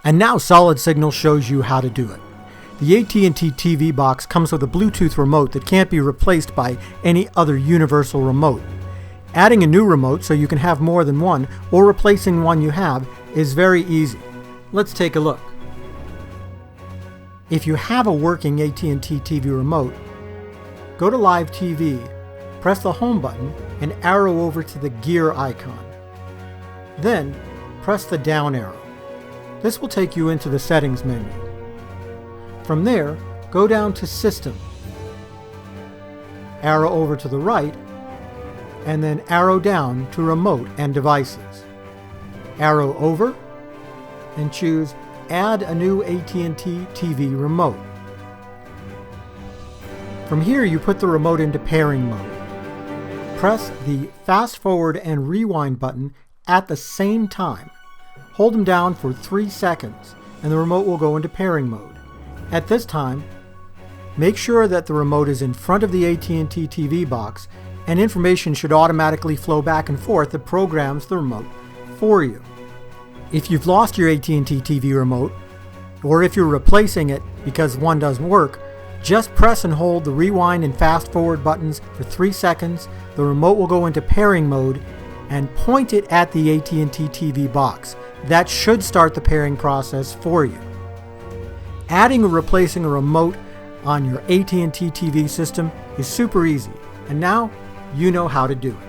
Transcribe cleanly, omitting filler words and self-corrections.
And now Solid Signal shows you how to do it. The AT&T TV box comes with a Bluetooth remote that can't be replaced by any other universal remote. Adding a new remote so you can have more than one, or replacing one you have, is very easy. Let's take a look. If you have a working AT&T TV remote, go to Live TV, press the Home button, and arrow over to the gear icon. Then, press the down arrow. This will take you into the settings menu. From there, go down to System, arrow over to the right, and then arrow down to Remote and Devices. Arrow over, and choose Add a new AT&T TV remote. From here, you put the remote into pairing mode. Press the fast forward and rewind button at the same time. Hold them down for 3 seconds, and the remote will go into pairing mode. At this time, make sure that the remote is in front of the AT&T TV box, and information should automatically flow back and forth that programs the remote for you. If you've lost your AT&T TV remote, or if you're replacing it because one doesn't work, just press and hold the rewind and fast forward buttons for 3 seconds. The remote will go into pairing mode, and point it at the AT&T TV box. That should start the pairing process for you. Adding or replacing a remote on your AT&T TV system is super easy, and now you know how to do it.